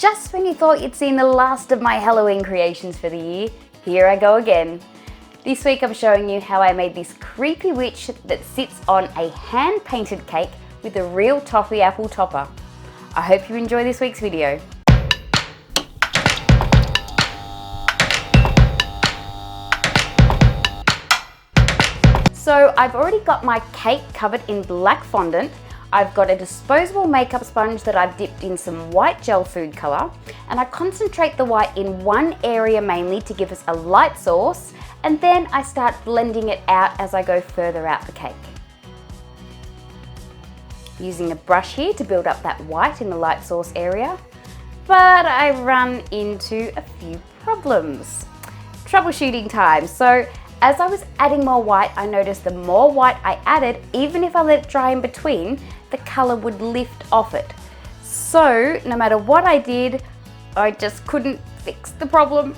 just when you thought you'd seen the last of my Halloween creations for the year, here I go again. This week I'm showing you how I made this creepy witch that sits on a hand-painted cake with a real toffee apple topper. I hope you enjoy this week's video. So I've already got my cake covered in black fondant. I've got a disposable makeup sponge that I've dipped in some white gel food colour, and I concentrate the white in one area mainly to give us a light source, and then I start blending it out as I go further out the cake. Using a brush here to build up that white in the light source area, but I run into a few problems. Troubleshooting time. So as I was adding more white, I noticed the more white I added, even if I let it dry in between, the colour would lift off it. So no matter what I did, I just couldn't fix the problem.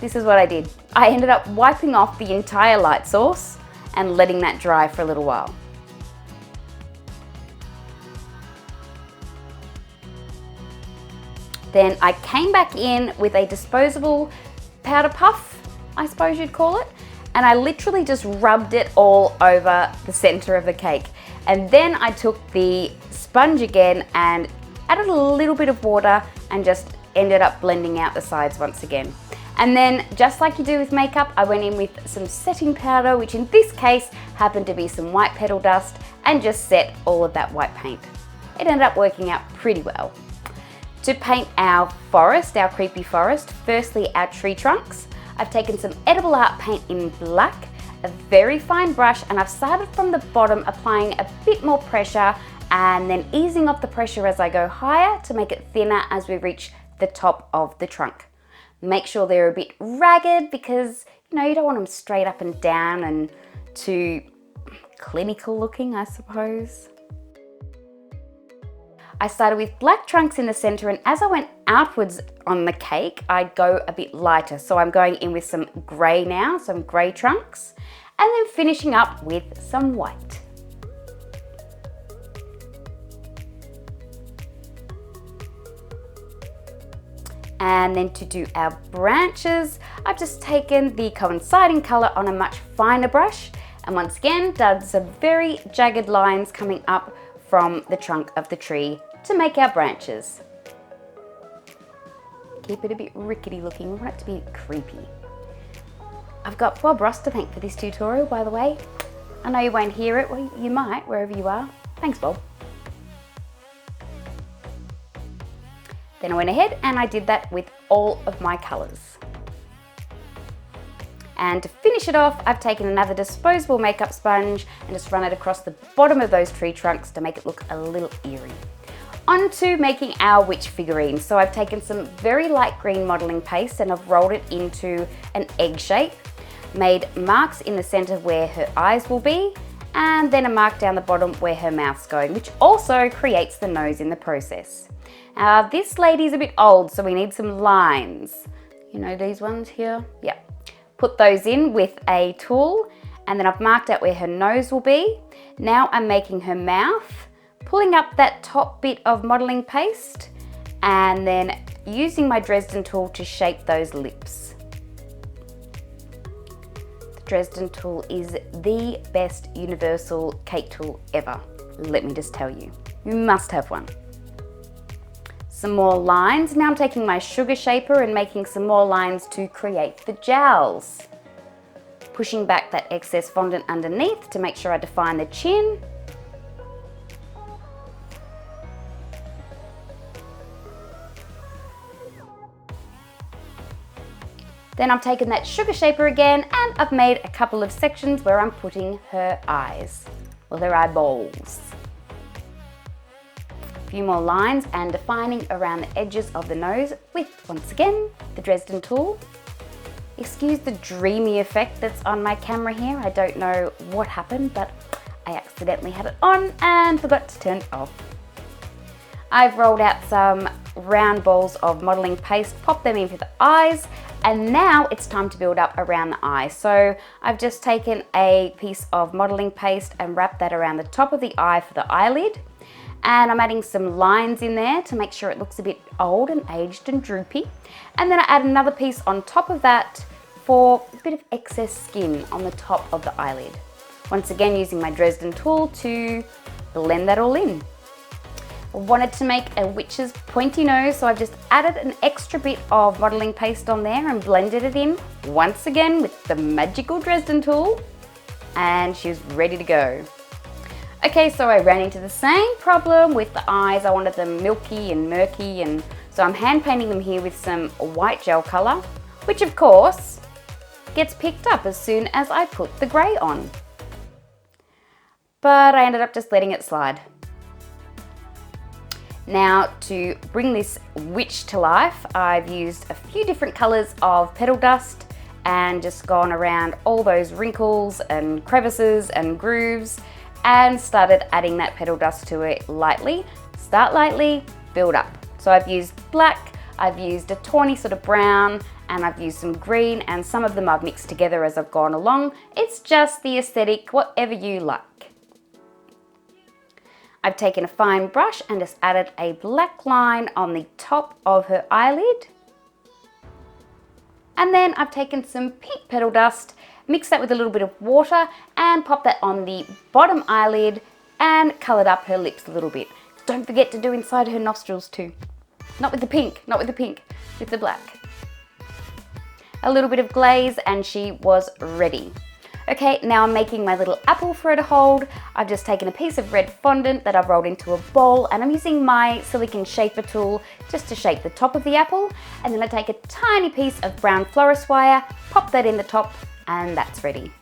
This is what I did. I ended up wiping off the entire light source and letting that dry for a little while. Then I came back in with a disposable powder puff, I suppose you'd call it, and I literally just rubbed it all over the center of the cake. And then I took the sponge again and added a little bit of water and just ended up blending out the sides once again. And then, just like you do with makeup, I went in with some setting powder, which in this case happened to be some white petal dust, and just set all of that white paint. It ended up working out pretty well. To paint our forest, our creepy forest, firstly our tree trunks, I've taken some edible art paint in black, a very fine brush, and I've started from the bottom applying a bit more pressure and then easing off the pressure as I go higher to make it thinner as we reach the top of the trunk. Make sure they're a bit ragged because, you know, you don't want them straight up and down and too clinical looking, I suppose. I started with black trunks in the center, and as I went outwards on the cake, I'd go a bit lighter. So I'm going in with some gray now, some gray trunks, and then finishing up with some white. And then to do our branches, I've just taken the coinciding color on a much finer brush, and once again done some very jagged lines coming up from the trunk of the tree to make our branches. Keep it a bit rickety looking, we want it to be creepy. I've got Bob Ross to thank for this tutorial, by the way. I know you won't hear it, well you might, wherever you are. Thanks, Bob. Then I went ahead and I did that with all of my colours. And to finish it off, I've taken another disposable makeup sponge and just run it across the bottom of those tree trunks to make it look a little eerie. On to making our witch figurine. So I've taken some very light green modelling paste and I've rolled it into an egg shape, made marks in the centre where her eyes will be, and then a mark down the bottom where her mouth's going, which also creates the nose in the process. This lady's a bit old, so we need some lines. You know these ones here? Yeah. Put those in with a tool, and then I've marked out where her nose will be. Now I'm making her mouth, pulling up that top bit of modelling paste, and then using my Dresden tool to shape those lips. The Dresden tool is the best universal cake tool ever. Let me just tell you, you must have one. Some more lines. Now I'm taking my sugar shaper and making some more lines to create the jowls. Pushing back that excess fondant underneath to make sure I define the chin. Then I've taken that sugar shaper again and I've made a couple of sections where I'm putting her eyes, or her eyeballs. Few more lines and defining around the edges of the nose with, once again, the Dresden tool. Excuse the dreamy effect that's on my camera here. I don't know what happened, but I accidentally had it on and forgot to turn it off. I've rolled out some round balls of modelling paste, popped them in for the eyes, and now it's time to build up around the eye. So I've just taken a piece of modelling paste and wrapped that around the top of the eye for the eyelid. And I'm adding some lines in there to make sure it looks a bit old and aged and droopy. And then I add another piece on top of that for a bit of excess skin on the top of the eyelid. Once again, using my Dresden tool to blend that all in. I wanted to make a witch's pointy nose, so I've just added an extra bit of modeling paste on there and blended it in once again with the magical Dresden tool, and she's ready to go. Okay, so I ran into the same problem with the eyes. I wanted them milky and murky, and so I'm hand painting them here with some white gel color, which of course gets picked up as soon as I put the grey on. But I ended up just letting it slide. Now, to bring this witch to life, I've used a few different colours of petal dust and just gone around all those wrinkles and crevices and grooves and started adding that petal dust to it lightly. Start lightly, build up. So I've used black, I've used a tawny sort of brown, and I've used some green, and some of them I've mixed together as I've gone along. It's just the aesthetic, whatever you like. I've taken a fine brush and just added a black line on the top of her eyelid. And then I've taken some pink petal dust, mixed that with a little bit of water and popped that on the bottom eyelid and coloured up her lips a little bit. Don't forget to do inside her nostrils too. Not with the pink, not with the pink, with the black. A little bit of glaze and she was ready. Okay, now I'm making my little apple for her to hold. I've just taken a piece of red fondant that I've rolled into a bowl, and I'm using my silicone shaper tool just to shape the top of the apple. And then I take a tiny piece of brown florist wire, pop that in the top, and that's ready.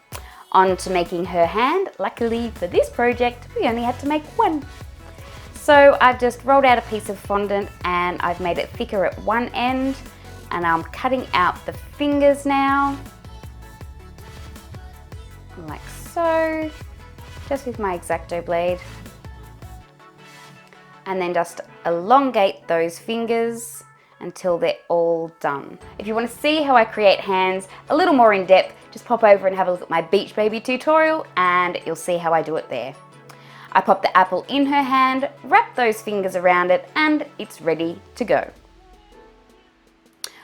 On to making her hand. Luckily for this project, we only had to make one. So I've just rolled out a piece of fondant and I've made it thicker at one end, and I'm cutting out the fingers now. Like so, just with my X-Acto blade, and then just elongate those fingers until they're all done. If you want to see how I create hands a little more in depth, just pop over and have a look at my Beach Baby tutorial and you'll see how I do it there. I pop the apple in her hand, wrap those fingers around it, and it's ready to go.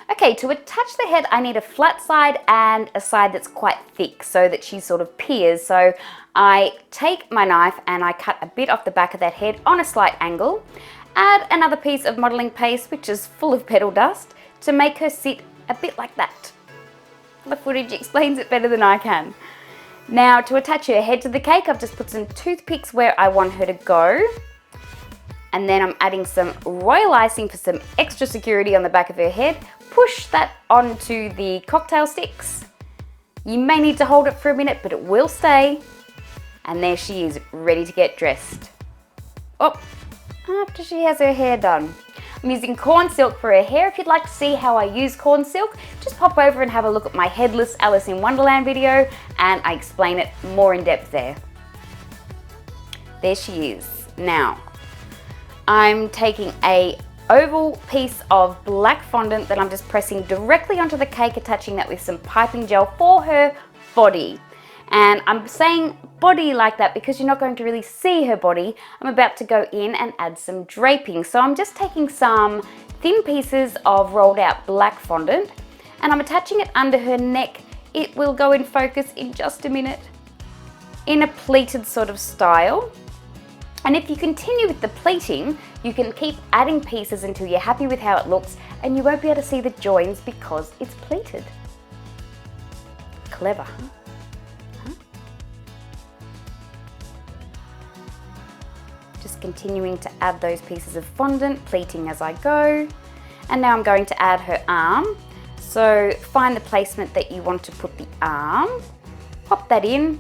Okay, to attach the head, I need a flat side and a side that's quite thick so that she sort of peers. So I take my knife and I cut a bit off the back of that head on a slight angle, add another piece of modelling paste, which is full of petal dust, to make her sit a bit like that. The footage explains it better than I can. Now, to attach her head to the cake, I've just put some toothpicks where I want her to go. And then I'm adding some royal icing for some extra security on the back of her head. Push that onto the cocktail sticks. You may need to hold it for a minute, but it will stay. And there she is, ready to get dressed. Oh, after she has her hair done. I'm using corn silk for her hair. If you'd like to see how I use corn silk, just pop over and have a look at my headless Alice in Wonderland video, and I explain it more in depth there. There she is. Now, I'm taking a oval piece of black fondant that I'm just pressing directly onto the cake, attaching that with some piping gel for her body. And I'm saying body like that because you're not going to really see her body. I'm about to go in and add some draping. So I'm just taking some thin pieces of rolled out black fondant and I'm attaching it under her neck. It will go in focus in just a minute, in a pleated sort of style. And if you continue with the pleating, you can keep adding pieces until you're happy with how it looks, and you won't be able to see the joins because it's pleated. Clever, huh? Just continuing to add those pieces of fondant, pleating as I go. And now I'm going to add her arm. So find the placement that you want to put the arm, pop that in.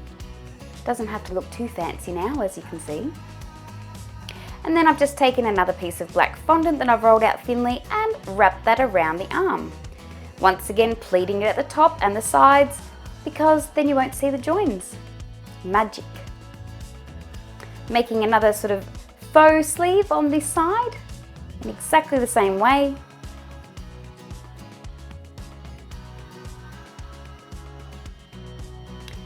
Doesn't have to look too fancy now, as you can see. And then I've just taken another piece of black fondant that I've rolled out thinly and wrapped that around the arm. Once again, pleating it at the top and the sides because then you won't see the joins. Magic. Making another sort of faux sleeve on this side in exactly the same way.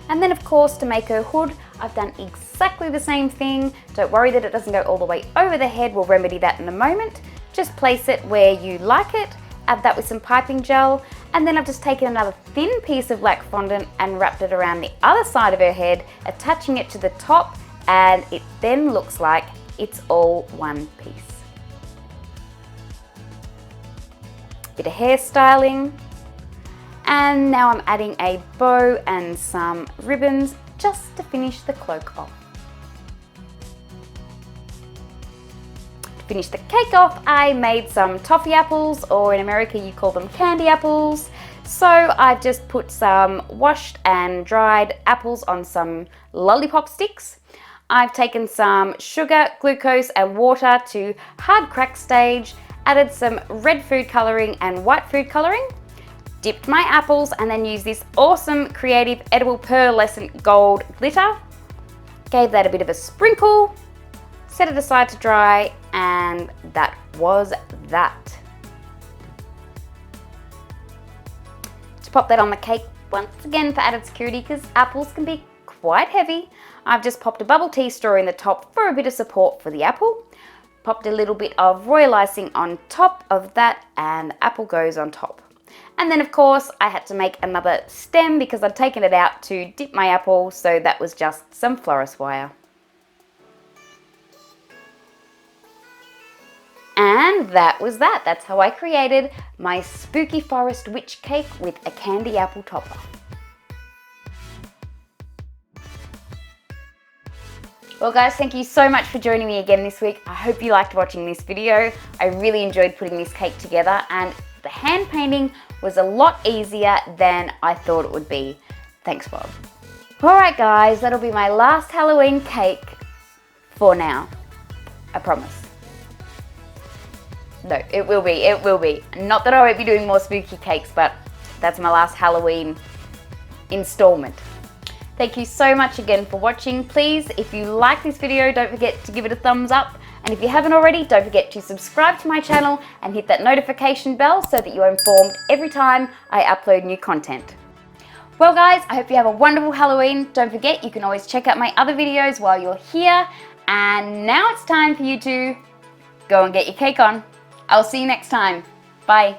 And then of course, to make her hood, I've done exactly exactly the same thing. Don't worry that it doesn't go all the way over the head. We'll remedy that in a moment. Just place it where you like it. Add that with some piping gel. And then I've just taken another thin piece of black fondant and wrapped it around the other side of her head, attaching it to the top, and it then looks like it's all one piece. Bit of hairstyling. And now I'm adding a bow and some ribbons just to finish the cloak off. To finish the cake off, I made some toffee apples, or in America you call them candy apples. So I've just put some washed and dried apples on some lollipop sticks. I've taken some sugar, glucose and water to hard crack stage, added some red food colouring and white food colouring, dipped my apples, and then used this awesome creative edible pearlescent gold glitter. Gave that a bit of a sprinkle, set it aside to dry, and that was that. To pop that on the cake, once again for added security, because apples can be quite heavy, I've just popped a bubble tea straw in the top for a bit of support for the apple. Popped a little bit of royal icing on top of that, and the apple goes on top. And then of course I had to make another stem because I'd taken it out to dip my apple, so that was just some florist wire. And that was that. That's how I created my spooky forest witch cake with a candy apple topper. Well guys, thank you so much for joining me again this week. I hope you liked watching this video. I really enjoyed putting this cake together, and the hand painting was a lot easier than I thought it would be. Thanks, Bob. Alright guys, that'll be my last Halloween cake for now. I promise. No, it will be. Not that I won't be doing more spooky cakes, but that's my last Halloween installment. Thank you so much again for watching. Please, if you like this video, don't forget to give it a thumbs up. And if you haven't already, don't forget to subscribe to my channel and hit that notification bell so that you are informed every time I upload new content. Well guys, I hope you have a wonderful Halloween. Don't forget, you can always check out my other videos while you're here. And now it's time for you to go and get your cake on. I'll see you next time. Bye.